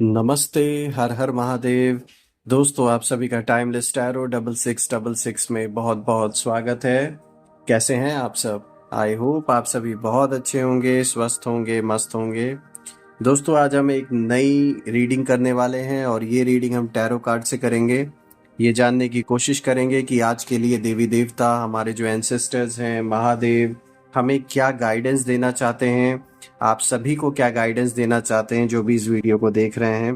नमस्ते। हर हर महादेव। दोस्तों, आप सभी का टाइमलेस टैरो 6666 में बहुत बहुत स्वागत है। कैसे हैं आप सब? आई होप आप सभी बहुत अच्छे होंगे, स्वस्थ होंगे, मस्त होंगे। दोस्तों, आज हम एक नई रीडिंग करने वाले हैं और ये रीडिंग हम टैरो कार्ड से करेंगे। ये जानने की कोशिश करेंगे कि आज के लिए देवी देवता, हमारे जो एंसेस्टर्स हैं, महादेव, हमें क्या गाइडेंस देना चाहते हैं। आप सभी को क्या गाइडेंस देना चाहते हैं जो भी इस वीडियो को देख रहे हैं।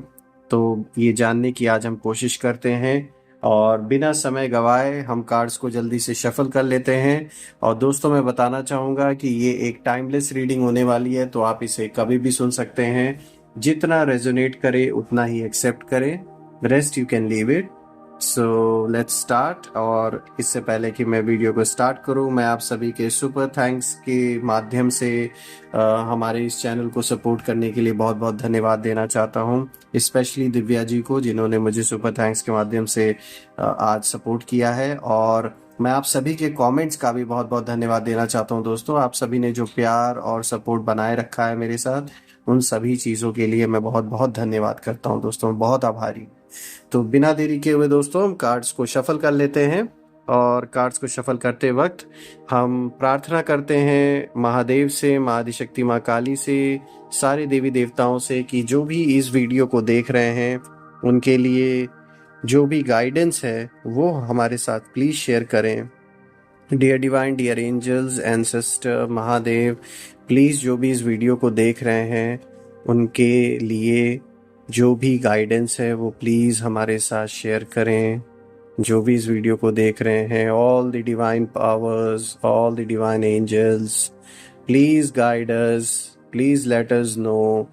तो ये जानने की आज हम कोशिश करते हैं और बिना समय गवाए हम कार्ड्स को जल्दी से शफल कर लेते हैं। और दोस्तों, मैं बताना चाहूँगा कि ये एक टाइमलेस रीडिंग होने वाली है, तो आप इसे कभी भी सुन सकते हैं। जितना रेजोनेट करे उतना ही एक्सेप्ट करें, rest you can leave it. So let's start. और इससे पहले कि मैं वीडियो को स्टार्ट करूं, मैं आप सभी के सुपर थैंक्स के माध्यम से हमारे इस चैनल को सपोर्ट करने के लिए बहुत बहुत धन्यवाद देना चाहता हूं। स्पेशली दिव्या जी को, जिन्होंने मुझे सुपर थैंक्स के माध्यम से आज सपोर्ट किया है। और मैं आप सभी के कमेंट्स का भी बहुत बहुत धन्यवाद देना चाहता हूं। दोस्तों, आप सभी ने जो प्यार और सपोर्ट बनाए रखा है मेरे साथ, उन सभी चीज़ों के लिए मैं बहुत बहुत धन्यवाद करता हूं। दोस्तों, मैं बहुत आभारी। तो बिना देरी के हुए दोस्तों, हम कार्ड्स को शफल कर लेते हैं। और कार्ड्स को शफल करते वक्त हम प्रार्थना करते हैं महादेव से, माँ आदिशक्ति, माँ काली से, सारे देवी देवताओं से कि जो भी इस वीडियो को देख रहे हैं उनके लिए जो भी गाइडेंस है वो हमारे साथ प्लीज़ शेयर करें। Dear divine, dear angels, ancestor, Mahadev, please जो भी इस वीडियो को देख रहे हैं उनके लिए जो भी गाइडेंस है वो प्लीज़ हमारे साथ शेयर करें। जो भी इस वीडियो को देख रहे हैं, all the divine powers, all the divine angels, please guide us, please let us know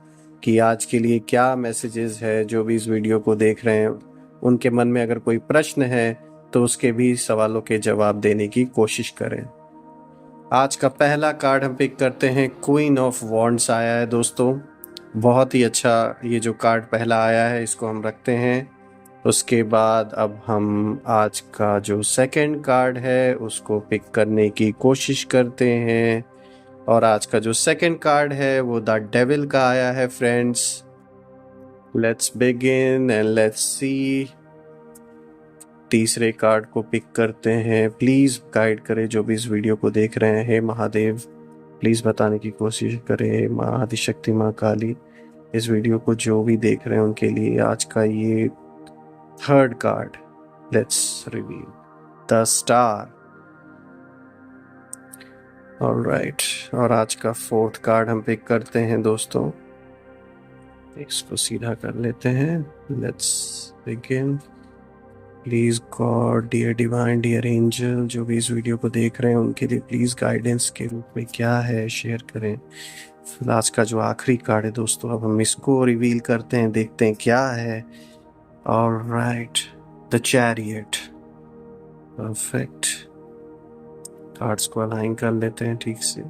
कि आज के लिए क्या मैसेजेस है। जो भी इस वीडियो को देख रहे हैं उनके मन में अगर कोई प्रश्न है तो उसके भी सवालों के जवाब देने की कोशिश करें। आज का पहला कार्ड हम पिक करते हैं, क्वीन ऑफ वॉन्ड्स आया है दोस्तों। बहुत ही अच्छा ये जो कार्ड पहला आया है, इसको हम रखते हैं। उसके बाद अब हम आज का जो सेकंड कार्ड है उसको पिक करने की कोशिश करते हैं। और आज का जो सेकंड कार्ड है वो द डेविल का आया है friends. Let's begin and let's see. तीसरे कार्ड को पिक करते हैं। प्लीज़ गाइड करें जो भी इस वीडियो को देख रहे हैं महादेव, प्लीज़ बताने की कोशिश करें। माँ आदिशक्ति, माँ काली, इस वीडियो को जो भी देख रहे हैं उनके लिए आज का ये third card, let's reveal the star. Alright, और आज का फोर्थ कार्ड हम पिक करते हैं दोस्तों। इसको सीधा कर लेते हैं। Let's begin. Please God, dear divine, dear angel, जो भी इस वीडियो को देख रहे हैं उनके लिए प्लीज़ गाइडेंस के रूप में क्या है शेयर करें। फिर आज का जो आखिरी कार्ड है दोस्तों, अब हम इसको रिवील करते हैं, देखते हैं क्या है। Alright, the chariot. Perfect. Cards को अलाइन कर लेते हैं ठीक से।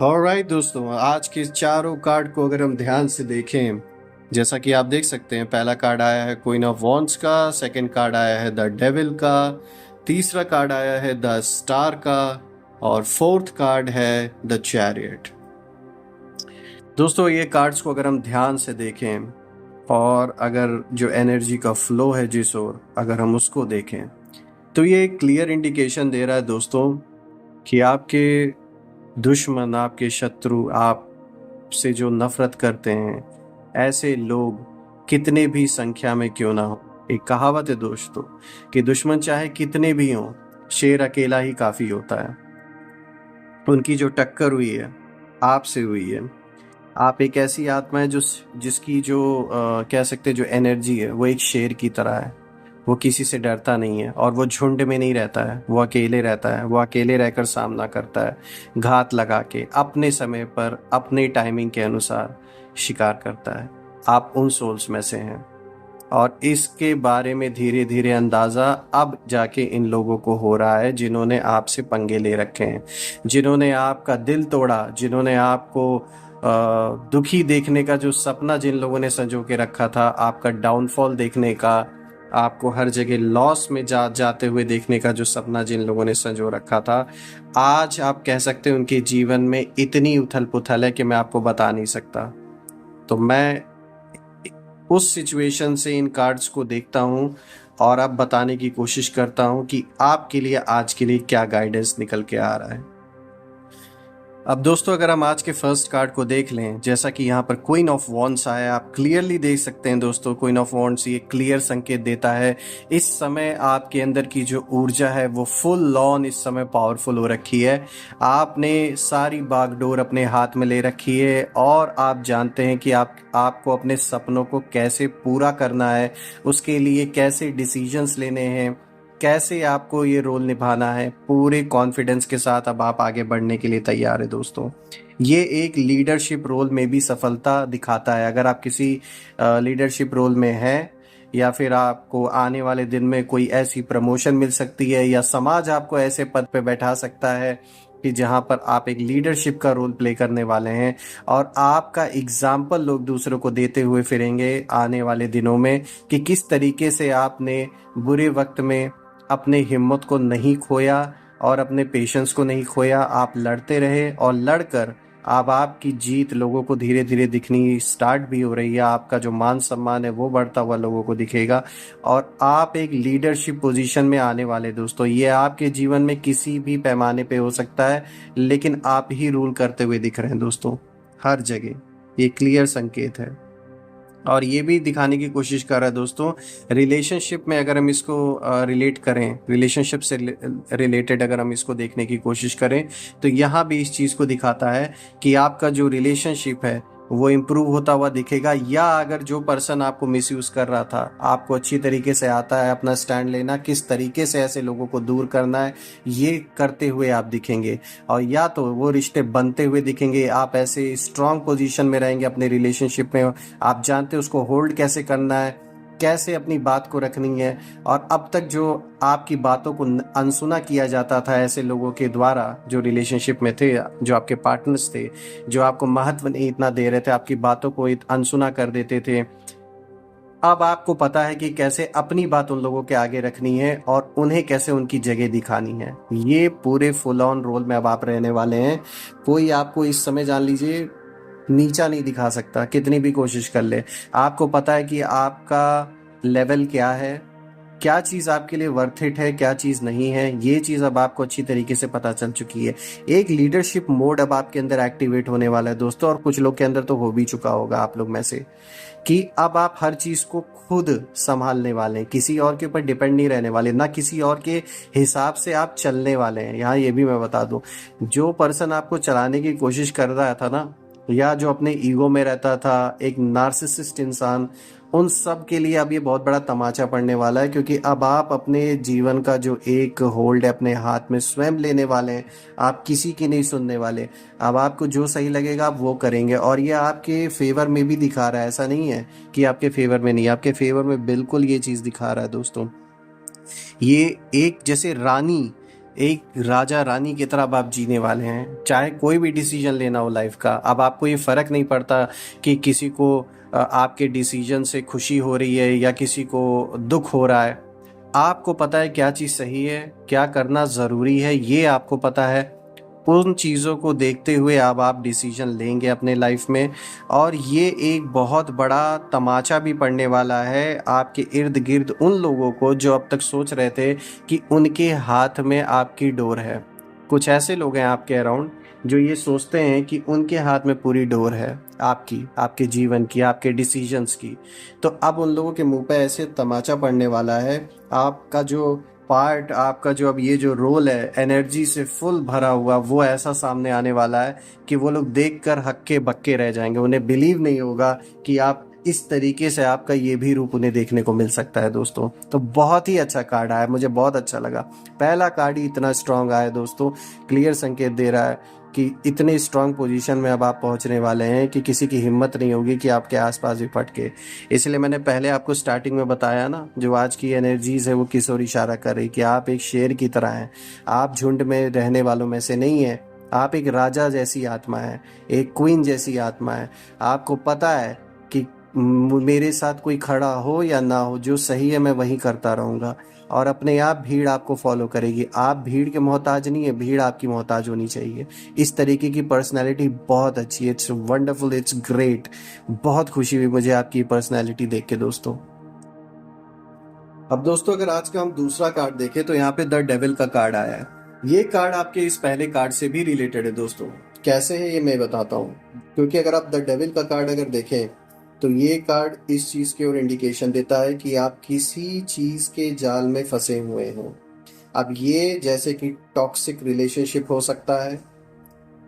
ऑलराइट दोस्तों, आज के चारों कार्ड को अगर हम ध्यान से देखें, जैसा कि आप देख सकते हैं, पहला कार्ड आया है क्वीन ऑफ वॉन्ड्स का, सेकंड कार्ड आया है द डेविल का, तीसरा कार्ड आया है द स्टार का, और फोर्थ कार्ड है द चैरियट। दोस्तों, ये कार्ड्स को अगर हम ध्यान से देखें और अगर जो एनर्जी का फ्लो है जिस ओर, अगर हम उसको देखें, तो ये एक क्लियर इंडिकेशन दे रहा है दोस्तों कि आपके दुश्मन, आपके शत्रु, आपसे जो नफरत करते हैं, ऐसे लोग कितने भी संख्या में क्यों ना हो, एक कहावत है दोस्तों कि दुश्मन चाहे कितने भी हों, शेर अकेला ही काफ़ी होता है। उनकी जो टक्कर हुई है आपसे हुई है। आप एक ऐसी आत्मा है जिसकी जो कह सकते हैं जो एनर्जी है वो एक शेर की तरह है। वो किसी से डरता नहीं है और वो झुंड में नहीं रहता है, वो अकेले रहता है। वो अकेले रहकर सामना करता है, घात लगा के, अपने समय पर, अपने टाइमिंग के अनुसार शिकार करता है। आप उन सोल्स में से हैं और इसके बारे में धीरे धीरे अंदाज़ा अब जाके इन लोगों को हो रहा है जिन्होंने आपसे पंगे ले रखे हैं, जिन्होंने आपका दिल तोड़ा, जिन्होंने आपको दुखी देखने का जो सपना जिन लोगों ने संजो के रखा था, आपका डाउनफॉल देखने का, आपको हर जगह लॉस में जाते हुए देखने का जो सपना जिन लोगों ने संजो रखा था, आज आप कह सकते हैं उनके जीवन में इतनी उथल पुथल है कि मैं आपको बता नहीं सकता। तो मैं उस सिचुएशन से इन कार्ड्स को देखता हूँ और अब बताने की कोशिश करता हूँ कि आपके लिए आज के लिए क्या गाइडेंस निकल के आ रहा है। अब दोस्तों, अगर हम आज के फर्स्ट कार्ड को देख लें, जैसा कि यहाँ पर क्वीन ऑफ वॉन्ड्स आया है, आप क्लियरली देख सकते हैं दोस्तों, क्वीन ऑफ वॉन्ड्स ये क्लियर संकेत देता है इस समय आपके अंदर की जो ऊर्जा है वो फुल ऑन इस समय पावरफुल हो रखी है। आपने सारी बागडोर अपने हाथ में ले रखी है और आप जानते हैं कि आपको अपने सपनों को कैसे पूरा करना है, उसके लिए कैसे डिसीजंस लेने हैं, कैसे आपको ये रोल निभाना है। पूरे कॉन्फिडेंस के साथ अब आप आगे बढ़ने के लिए तैयार है दोस्तों। ये एक लीडरशिप रोल में भी सफलता दिखाता है। अगर आप किसी लीडरशिप रोल में हैं या फिर आपको आने वाले दिन में कोई ऐसी प्रमोशन मिल सकती है या समाज आपको ऐसे पद पे बैठा सकता है कि जहां पर आप एक लीडरशिप का रोल प्ले करने वाले हैं और आपका एग्जाम्पल लोग दूसरों को देते हुए फिरेंगे आने वाले दिनों में कि किस तरीके से आपने बुरे वक्त में अपने हिम्मत को नहीं खोया और अपने पेशेंस को नहीं खोया। आप लड़ते रहे और लड़कर अब आपकी जीत लोगों को धीरे धीरे दिखनी स्टार्ट भी हो रही है। आपका जो मान सम्मान है वो बढ़ता हुआ लोगों को दिखेगा और आप एक लीडरशिप पोजीशन में आने वाले दोस्तों। ये आपके जीवन में किसी भी पैमाने पे हो सकता है, लेकिन आप ही रूल करते हुए दिख रहे हैं दोस्तों हर जगह। ये क्लियर संकेत है और ये भी दिखाने की कोशिश कर रहा है दोस्तों, रिलेशनशिप में अगर हम इसको रिलेट करें, रिलेशनशिप से रिलेटेड अगर हम इसको देखने की कोशिश करें तो यहाँ भी इस चीज़ को दिखाता है कि आपका जो रिलेशनशिप है वो इम्प्रूव होता हुआ दिखेगा। या अगर जो पर्सन आपको मिसयूज कर रहा था, आपको अच्छी तरीके से आता है अपना स्टैंड लेना, किस तरीके से ऐसे लोगों को दूर करना है, ये करते हुए आप दिखेंगे। और या तो वो रिश्ते बनते हुए दिखेंगे, आप ऐसे स्ट्रांग पोजीशन में रहेंगे अपने रिलेशनशिप में, आप जानते हैं उसको होल्ड कैसे करना है, कैसे अपनी बात को रखनी है। और अब तक जो आपकी बातों को अनसुना किया जाता था ऐसे लोगों के द्वारा जो रिलेशनशिप में थे, जो आपके पार्टनर्स थे, जो आपको महत्व नहीं इतना दे रहे थे, आपकी बातों को अनसुना कर देते थे, अब आपको पता है कि कैसे अपनी बात उन लोगों के आगे रखनी है और उन्हें कैसे उनकी जगह दिखानी है। ये पूरे फुल ऑन रोल में अब आप रहने वाले हैं। कोई आपको इस समय जान लीजिए नीचा नहीं दिखा सकता, कितनी भी कोशिश कर ले। आपको पता है कि आपका लेवल क्या है, क्या चीज़ आपके लिए वर्थ इट है, क्या चीज़ नहीं है। ये चीज़ अब आपको अच्छी तरीके से पता चल चुकी है। एक लीडरशिप मोड अब आपके अंदर एक्टिवेट होने वाला है दोस्तों, और कुछ लोग के अंदर तो हो भी चुका होगा आप लोग में से, कि अब आप हर चीज़ को खुद संभालने वाले हैं, किसी और के ऊपर डिपेंड नहीं रहने वाले, ना किसी और के हिसाब से आप चलने वाले हैं। यहाँ ये भी मैं बता दूं, जो पर्सन आपको चलाने की कोशिश कर रहा था ना, या जो अपने ईगो में रहता था, एक नार्सिसिस्ट इंसान, उन सब के लिए अब ये बहुत बड़ा तमाचा पड़ने वाला है। क्योंकि अब आप अपने जीवन का जो एक होल्ड है अपने हाथ में स्वयं लेने वाले हैं। आप किसी की नहीं सुनने वाले। अब आपको जो सही लगेगा आप वो करेंगे, और ये आपके फेवर में भी दिखा रहा है। ऐसा नहीं है कि आपके फेवर में नहीं, आपके फेवर में बिल्कुल ये चीज़ दिखा रहा है दोस्तों। ये एक जैसे रानी, एक राजा रानी की तरह अब आप जीने वाले हैं। चाहे कोई भी डिसीजन लेना हो लाइफ का, अब आपको ये फ़र्क नहीं पड़ता कि किसी को आपके डिसीजन से खुशी हो रही है या किसी को दुख हो रहा है। आपको पता है क्या चीज़ सही है, क्या करना ज़रूरी है, ये आपको पता है। उन चीज़ों को देखते हुए अब आप डिसीजन लेंगे अपने लाइफ में, और ये एक बहुत बड़ा तमाचा भी पड़ने वाला है आपके इर्द गिर्द उन लोगों को जो अब तक सोच रहे थे कि उनके हाथ में आपकी डोर है। कुछ ऐसे लोग हैं आपके अराउंड जो ये सोचते हैं कि उनके हाथ में पूरी डोर है आपकी, आपके जीवन की, आपके डिसीजंस की। तो अब उन लोगों के मुंह पे ऐसे तमाचा पड़ने वाला है। आपका जो पार्ट, आपका जो अब ये जो रोल है एनर्जी से फुल भरा हुआ, वो ऐसा सामने आने वाला है कि वो लोग देखकर हक्के बक्के रह जाएंगे। उन्हें बिलीव नहीं होगा कि आप इस तरीके से, आपका ये भी रूप उन्हें देखने को मिल सकता है दोस्तों। तो बहुत ही अच्छा कार्ड आया, मुझे बहुत अच्छा लगा। पहला कार्ड ही इतना स्ट्रांग आया दोस्तों, क्लियर संकेत दे रहा है कि इतने स्ट्रांग पोजीशन में अब आप पहुंचने वाले हैं कि किसी की हिम्मत नहीं होगी कि आपके आसपास भी फटके। इसलिए मैंने पहले आपको स्टार्टिंग में बताया ना, जो आज की एनर्जीज है वो किस ओर इशारा कर रही कि आप एक शेर की तरह हैं। आप झुंड में रहने वालों में से नहीं है। आप एक राजा जैसी आत्मा है, एक क्वीन जैसी आत्मा है। आपको पता है कि मेरे साथ कोई खड़ा हो या ना हो, जो सही है मैं वही करता रहूँगा और अपने आप भीड़ आपको फॉलो करेगी। आप भीड़ के मोहताज नहीं है, भीड़ आपकी मोहताज होनी चाहिए। इस तरीके की पर्सनैलिटी बहुत अच्छी है। It's wonderful, it's great. बहुत खुशी हुई मुझे आपकी पर्सनैलिटी देख के दोस्तों। अब दोस्तों अगर आज का हम दूसरा कार्ड देखें तो यहाँ पे द डेविल का कार्ड आया है। ये कार्ड आपके इस पहले कार्ड से भी रिलेटेड है दोस्तों। कैसे है ये मैं बताता हूँ, क्योंकि अगर आप द डेविल का कार्ड अगर देखें तो ये कार्ड इस चीज की ओर इंडिकेशन देता है कि आप किसी चीज के जाल में फंसे हुए हो। अब ये जैसे कि टॉक्सिक रिलेशनशिप हो सकता है,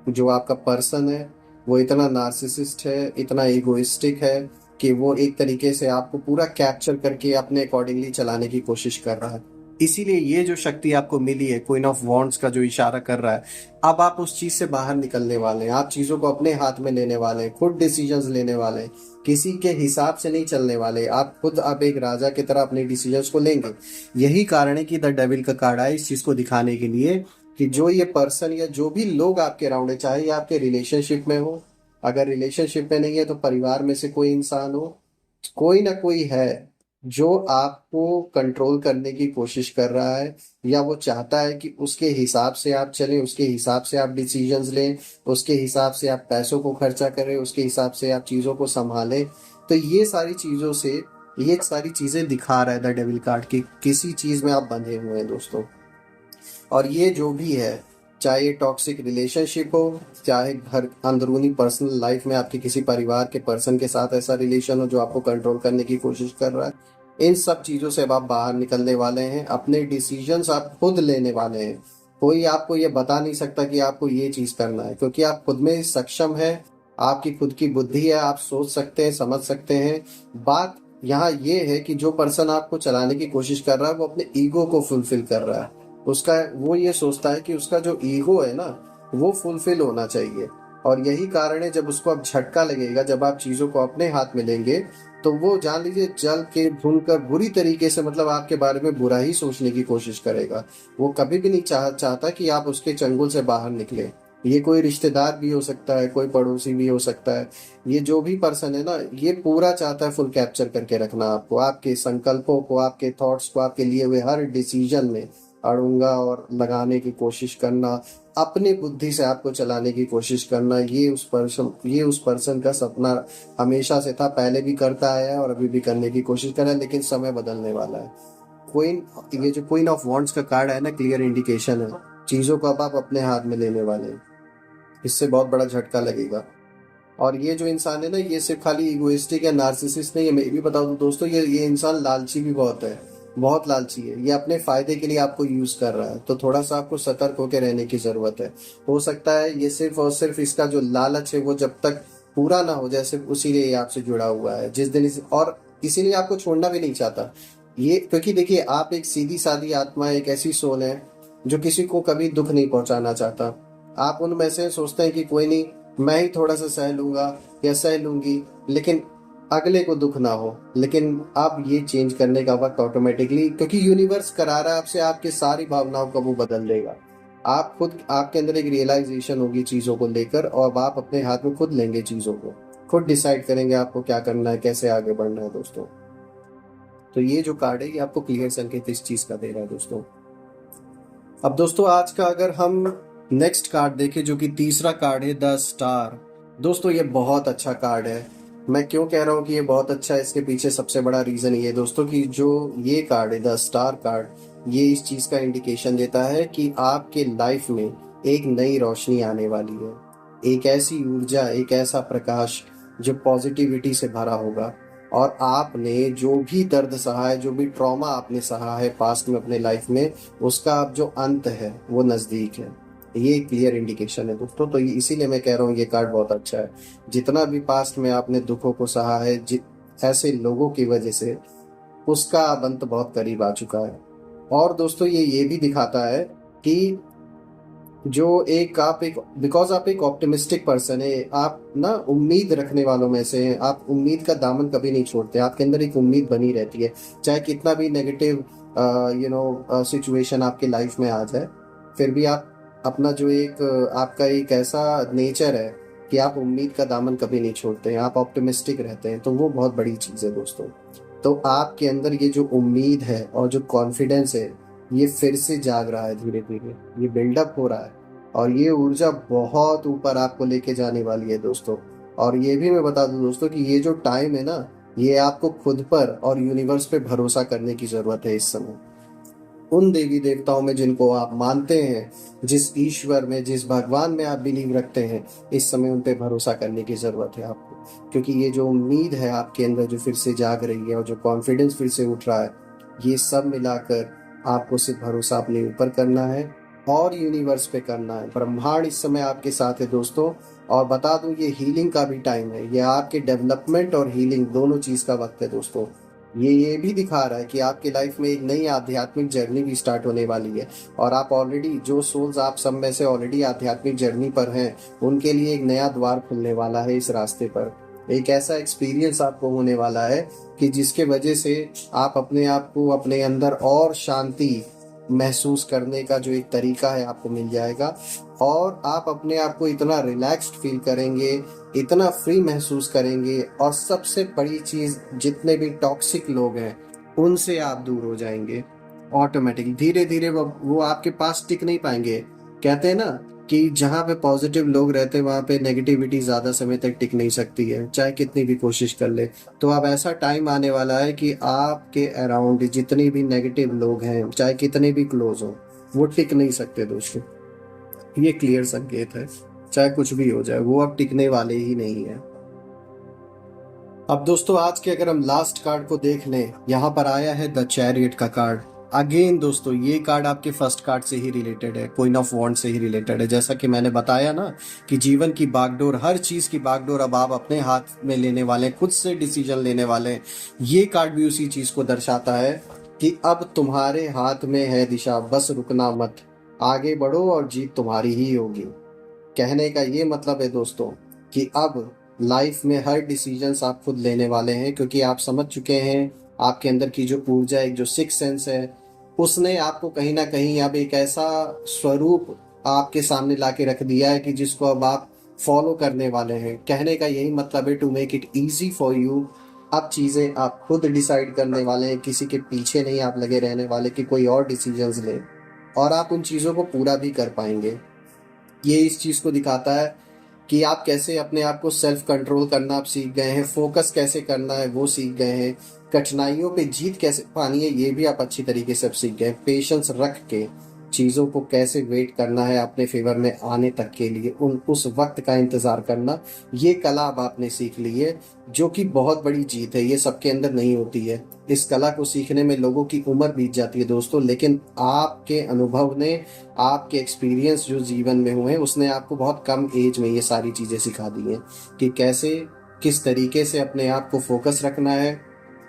जो आपका पर्सन है वो इतना नार्सिसिस्ट है, इतना इगोइस्टिक है कि वो एक तरीके से आपको पूरा कैप्चर करके अपने अकॉर्डिंगली चलाने की कोशिश कर रहा है। इसीलिए ये जो शक्ति आपको मिली है, क्वीन ऑफ वॉन्ड्स का जो इशारा कर रहा है, अब आप उस चीज से बाहर निकलने वाले हैं। आप चीजों को अपने हाथ में लेने वाले हैं, खुद डिसीजंस लेने वाले हैं, किसी के हिसाब से नहीं चलने वाले। आप खुद अब एक राजा की तरह अपने डिसीजंस को लेंगे। यही कारण है कि द डेविल का कार्ड आया इस चीज को दिखाने के लिए कि जो ये पर्सन या जो भी लोग आपके अराउंड है, चाहे ये आपके रिलेशनशिप में हो, अगर रिलेशनशिप में नहीं है तो परिवार में से कोई इंसान हो, कोई ना कोई है जो आपको कंट्रोल करने की कोशिश कर रहा है, या वो चाहता है कि उसके हिसाब से आप चलें, उसके हिसाब से आप डिसीजंस लें, उसके हिसाब से आप पैसों को खर्चा करें, उसके हिसाब से आप चीज़ों को संभालें। तो ये सारी चीज़ों से ये सारी चीज़ें दिखा रहा है द डेविल कार्ड की, किसी चीज़ में आप बंधे हुए हैं दोस्तों। और ये जो भी है, चाहे ये टॉक्सिक रिलेशनशिप हो, चाहे घर अंदरूनी पर्सनल लाइफ में आपके किसी परिवार के पर्सन के साथ ऐसा रिलेशन हो जो आपको कंट्रोल करने की कोशिश कर रहा है, इन सब चीज़ों से अब आप बाहर निकलने वाले हैं। अपने डिसीजंस आप खुद लेने वाले हैं। कोई आपको ये बता नहीं सकता कि आपको ये चीज़ करना है, क्योंकि आप खुद में सक्षम है। आपकी खुद की बुद्धि है, आप सोच सकते हैं, समझ सकते हैं। बात यहाँ ये है कि जो पर्सन आपको चलाने की कोशिश कर रहा है वो अपने ईगो को फुलफिल कर रहा है। उसका वो ये सोचता है कि उसका जो ईगो है ना वो फुलफिल होना चाहिए। और यही कारण है, जब उसको अब झटका लगेगा, जब आप चीज़ों को अपने हाथ में लेंगे, तो वो जान लीजिए जल के भून कर बुरी तरीके से, मतलब आपके बारे में बुरा ही सोचने की कोशिश करेगा। वो कभी भी नहीं चाहता कि आप उसके चंगुल से बाहर निकले। ये कोई रिश्तेदार भी हो सकता है, कोई पड़ोसी भी हो सकता है। ये जो भी पर्सन है ना, ये पूरा चाहता है फुल कैप्चर करके रखना आपको, आपके संकल्पों को, आपके थॉट्स को, आपके लिए हुए हर डिसीजन में अड़ूंगा और लगाने की कोशिश करना, अपनी बुद्धि से आपको चलाने की कोशिश करना। ये उस पर्सन का सपना हमेशा से था, पहले भी करता आया है और अभी भी करने की कोशिश कर रहा है, लेकिन समय बदलने वाला है। क्वीन ये जो क्वीन ऑफ वॉन्ड्स का कार्ड है ना, क्लियर इंडिकेशन है चीजों को अब आप अपने हाथ में लेने वाले हैं। इससे बहुत बड़ा झटका लगेगा। और ये जो इंसान है ना, ये सिर्फ खाली इगोइस्टिक या नार्सिसिस्ट नहीं है। मैं ये भी बता दूं दोस्तों, ये इंसान लालची भी बहुत है, बहुत लालची है। ये अपने फायदे के लिए आपको यूज कर रहा है, तो थोड़ा सा आपको सतर्क होकर रहने की जरूरत है। हो सकता है ये सिर्फ और सिर्फ इसका जो लालच है वो जब तक पूरा ना हो जाए, सिर्फ उसीलिए ये आपसे जुड़ा हुआ है। जिस दिन और इसीलिए आपको छोड़ना भी नहीं चाहता ये, क्योंकि देखिए आप एक सीधी सादी आत्मा, एक ऐसी सोल है जो किसी को कभी दुख नहीं पहुंचाना चाहता। आप उनमें से सोचते हैं कि कोई नहीं, मैं ही थोड़ा सा सह लूंगा या सह लूंगी, लेकिन अगले को दुख ना हो। लेकिन आप ये चेंज करने का वक्त ऑटोमेटिकली, क्योंकि यूनिवर्स करा रहा है आपसे, आपकी सारी भावनाओं को वो बदल देगा। आप खुद, आपके अंदर एक रियलाइजेशन होगी चीज़ों को लेकर, और अब आप अपने हाथ में खुद लेंगे चीज़ों को, खुद डिसाइड करेंगे आपको क्या करना है, कैसे आगे बढ़ना है दोस्तों। तो ये जो कार्ड है ये आपको क्लियर संकेत इस चीज़ का दे रहा है दोस्तों। अब दोस्तों आज का अगर हम नेक्स्ट कार्ड देखें, जो कि तीसरा कार्ड है द स्टार। दोस्तों ये बहुत अच्छा कार्ड है। मैं क्यों कह रहा हूँ कि ये बहुत अच्छा है, इसके पीछे सबसे बड़ा रीजन ये है दोस्तों कि जो ये कार्ड है द स्टार कार्ड, ये इस चीज का इंडिकेशन देता है कि आपके लाइफ में एक नई रोशनी आने वाली है। एक ऐसी ऊर्जा, एक ऐसा प्रकाश जो पॉजिटिविटी से भरा होगा। और आपने जो भी दर्द सहा है, जो भी ट्रॉमा आपने सहा है पास्ट में अपने लाइफ में, उसका अब जो अंत है वो नज़दीक है। ये क्लियर इंडिकेशन है दोस्तों। तो इसीलिए मैं कह रहा हूँ ये कार्ड बहुत अच्छा है। जितना भी पास्ट में आपने दुखों को सहा है, ऐसे लोगों की वजह से, उसका अब अंत बहुत करीब आ चुका है। और दोस्तों ये भी दिखाता है कि जो आप एक बिकॉज आप एक ऑप्टिमिस्टिक पर्सन है, आप ना उम्मीद रखने वालों में से हैं। आप उम्मीद का दामन कभी नहीं छोड़ते, आपके अंदर एक उम्मीद बनी रहती है, चाहे कितना भी नेगेटिव सिचुएशन आपके लाइफ में आ जाए, फिर भी आप अपना जो एक आपका एक ऐसा नेचर है कि आप उम्मीद का दामन कभी नहीं छोड़ते हैं, आप ऑप्टिमिस्टिक रहते हैं, तो वो बहुत बड़ी चीज़ है दोस्तों। तो आपके अंदर ये जो उम्मीद है और जो कॉन्फिडेंस है, ये फिर से जाग रहा है, धीरे धीरे ये बिल्डअप हो रहा है, और ये ऊर्जा बहुत ऊपर आपको लेके जाने वाली है दोस्तों। और ये भी मैं बता दूं दोस्तों कि ये जो टाइम है ना, ये आपको खुद पर और यूनिवर्स पे भरोसा करने की ज़रूरत है इस समय। उन देवी देवताओं में जिनको आप मानते हैं, जिस ईश्वर में, जिस भगवान में आप बिलीव रखते हैं, इस समय उन पे भरोसा करने की ज़रूरत है आपको। क्योंकि ये जो उम्मीद है आपके अंदर जो फिर से जाग रही है और जो कॉन्फिडेंस फिर से उठ रहा है, ये सब मिलाकर आपको सिर्फ भरोसा अपने ऊपर करना है और यूनिवर्स पे करना है। ब्रह्मांड इस समय आपके साथ है दोस्तों। और बता दूं, ये हीलिंग का भी टाइम है, ये आपके डेवलपमेंट और हीलिंग दोनों चीज़ का वक्त है दोस्तों। ये भी दिखा रहा है कि आपकी लाइफ में एक नई आध्यात्मिक जर्नी भी स्टार्ट होने वाली है। और आप ऑलरेडी, जो सोल्स आप सब में से ऑलरेडी आध्यात्मिक जर्नी पर हैं, उनके लिए एक नया द्वार खुलने वाला है इस रास्ते पर। एक ऐसा एक्सपीरियंस आपको होने वाला है कि जिसके वजह से आप अपने आप को अपने अंदर और शांति महसूस करने का जो एक तरीका है आपको मिल जाएगा। और आप अपने आप को इतना रिलैक्स्ड फील करेंगे, इतना फ्री महसूस करेंगे, और सबसे बड़ी चीज़, जितने भी टॉक्सिक लोग हैं उनसे आप दूर हो जाएंगे ऑटोमेटिक। धीरे धीरे वो आपके पास टिक नहीं पाएंगे। कहते हैं ना कि जहाँ पे पॉजिटिव लोग रहते हैं वहाँ पे नेगेटिविटी ज़्यादा समय तक टिक नहीं सकती है, चाहे कितनी भी कोशिश कर ले। तो अब ऐसा टाइम आने वाला है कि आपके अराउंड जितने भी नेगेटिव लोग हैं, चाहे कितने भी क्लोज हो, वो टिक नहीं सकते दोस्तों। ये क्लियर संकेत है, चाहे कुछ भी हो जाए, वो अब टिकने वाले ही नहीं है। अब दोस्तों, आज के अगर हम लास्ट कार्ड को देख लें, यहाँ पर आया है द चैरियट का कार्ड। अगेन दोस्तों, ये कार्ड आपके फर्स्ट कार्ड से ही रिलेटेड है, क्वीन ऑफ वॉन्ड से ही रिलेटेड है। जैसा कि मैंने बताया ना कि जीवन की बागडोर, हर चीज की बागडोर अब आप अपने हाथ में लेने वाले हैं, खुद से डिसीजन लेने वाले हैं। ये कार्ड भी उसी चीज को दर्शाता है कि अब तुम्हारे हाथ में है दिशा, बस रुकना मत, आगे बढ़ो और जीत तुम्हारी ही होगी। कहने का ये मतलब है दोस्तों कि अब लाइफ में हर डिसीजंस आप खुद लेने वाले हैं, क्योंकि आप समझ चुके हैं आपके अंदर की जो ऊर्जा, एक जो सिक्स सेंस है, उसने आपको कहीं ना कहीं अब एक ऐसा स्वरूप आपके सामने लाके रख दिया है कि जिसको अब आप फॉलो करने वाले हैं। कहने का यही मतलब है, to make it easy for you. अब चीज़ें आप खुद डिसाइड करने वाले हैं, किसी के पीछे नहीं आप लगे रहने वाले कि कोई और डिसीजंस ले, और आप उन चीज़ों को पूरा भी कर पाएंगे। ये इस चीज़ को दिखाता है कि आप कैसे अपने आप को सेल्फ कंट्रोल करना आप सीख गए हैं, फोकस कैसे करना है वो सीख गए हैं, कठिनाइयों पे जीत कैसे पानी है ये भी आप अच्छी तरीके से अब सीख गए, पेशेंस रख के चीज़ों को कैसे वेट करना है अपने फेवर में आने तक के लिए, उस वक्त का इंतज़ार करना, ये कला अब आपने सीख ली है, जो कि बहुत बड़ी जीत है। ये सबके अंदर नहीं होती है। इस कला को सीखने में लोगों की उम्र बीत जाती है दोस्तों, लेकिन आपके अनुभव ने, आपके एक्सपीरियंस जो जीवन में हुए, उसने आपको बहुत कम एज में ये सारी चीज़ें सिखा दी हैं कि कैसे, किस तरीके से अपने आप को फोकस रखना है,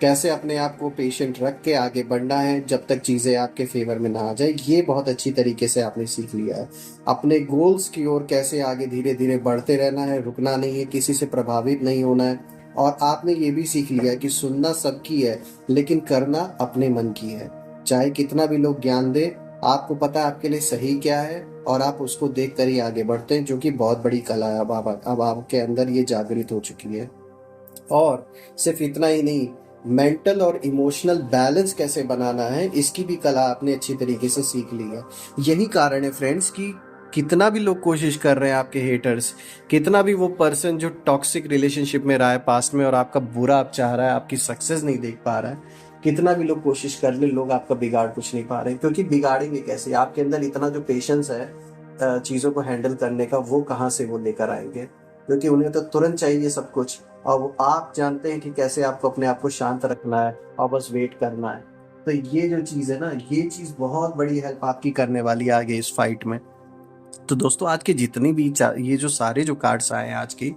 कैसे अपने आप को पेशेंट रख के आगे बढ़ना है जब तक चीज़ें आपके फेवर में ना आ जाए। ये बहुत अच्छी तरीके से आपने सीख लिया है। अपने गोल्स की ओर कैसे आगे धीरे धीरे बढ़ते रहना है, रुकना नहीं है, किसी से प्रभावित नहीं होना है। और आपने ये भी सीख लिया है कि सुनना सबकी है, लेकिन करना अपने मन की है। चाहे कितना भी लोग ज्ञान दे, आपको पता है आपके लिए सही क्या है, और आप उसको देख कर ही आगे बढ़ते हैं, जो कि बहुत बड़ी कला है। अब आपके अंदर ये जागृत हो चुकी है। और सिर्फ इतना ही नहीं, मेंटल और इमोशनल बैलेंस कैसे बनाना है, इसकी भी कला आपने अच्छी तरीके से सीख ली है। यही कारण है फ्रेंड्स कि कितना भी लोग कोशिश कर रहे हैं, आपके हेटर्स, कितना भी वो पर्सन जो टॉक्सिक रिलेशनशिप में रहा है पास्ट में और आपका बुरा आप चाह रहा है, आपकी सक्सेस नहीं देख पा रहा है, कितना भी लोग कोशिश कर ले, लोग आपका बिगाड़ कुछ नहीं पा रहे, क्योंकि बिगाड़ेंगे कैसे? आपके अंदर इतना जो पेशेंस है चीज़ों को हैंडल करने का, वो कहाँ से वो लेकर आएंगे? क्योंकि उन्हें तो तुरंत चाहिए सब कुछ, और वो आप जानते हैं कि कैसे आपको अपने आप को शांत रखना है और बस वेट करना है। तो ये जो चीज़ है ना, ये चीज़ बहुत बड़ी हेल्प आपकी करने वाली है आगे इस फाइट में। तो दोस्तों, आज के जितनी भी ये जो सारे जो कार्ड्स आए हैं आज के,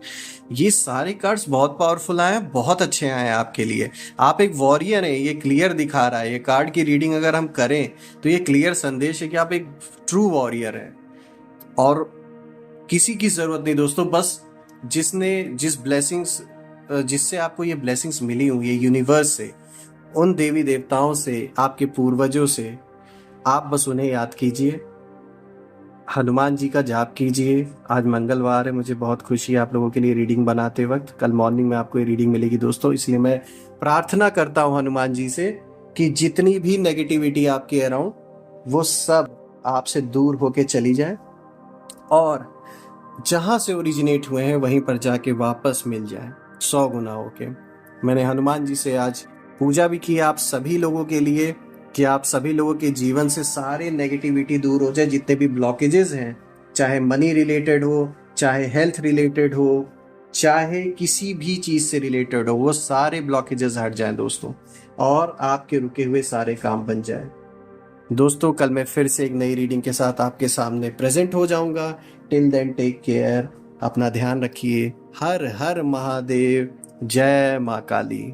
ये सारे कार्ड्स बहुत पावरफुल आए हैं, बहुत अच्छे आए हैं आपके लिए। आप एक वॉरियर हैं, ये क्लियर दिखा रहा है। ये कार्ड की रीडिंग अगर हम करें तो ये क्लियर संदेश है कि आप एक ट्रू वॉरियर हैं, और किसी की ज़रूरत नहीं दोस्तों। बस जिस ब्लेसिंग्स, जिससे आपको ये ब्लेसिंग्स मिली हुई है यूनिवर्स से, उन देवी देवताओं से, आपके पूर्वजों से, आप बस उन्हें याद कीजिए। हनुमान जी का जाप कीजिए। आज मंगलवार है, मुझे बहुत खुशी है आप लोगों के लिए रीडिंग बनाते वक्त। कल मॉर्निंग में आपको ये रीडिंग मिलेगी दोस्तों, इसलिए मैं प्रार्थना करता हूँ हनुमान जी से कि जितनी भी नेगेटिविटी आपके अराउंड, वो सब आपसे दूर होके चली जाए और जहां से ओरिजिनेट हुए हैं वहीं पर जाके वापस मिल जाए 100 गुना होके। मैंने हनुमान जी से आज पूजा भी की आप सभी लोगों के लिए कि आप सभी लोगों के जीवन से सारे नेगेटिविटी दूर हो जाए, जितने भी ब्लॉकेजेस हैं, चाहे मनी रिलेटेड हो, चाहे हेल्थ रिलेटेड हो, चाहे किसी भी चीज से रिलेटेड हो, वो सारे ब्लॉकेजेस हट जाएं दोस्तों, और आपके रुके हुए सारे काम बन जाए। दोस्तों कल मैं फिर से एक नई रीडिंग के साथ आपके सामने प्रेजेंट हो जाऊंगा। टिल देन टेक केयर, अपना ध्यान रखिए। हर हर महादेव, जय माँ काली।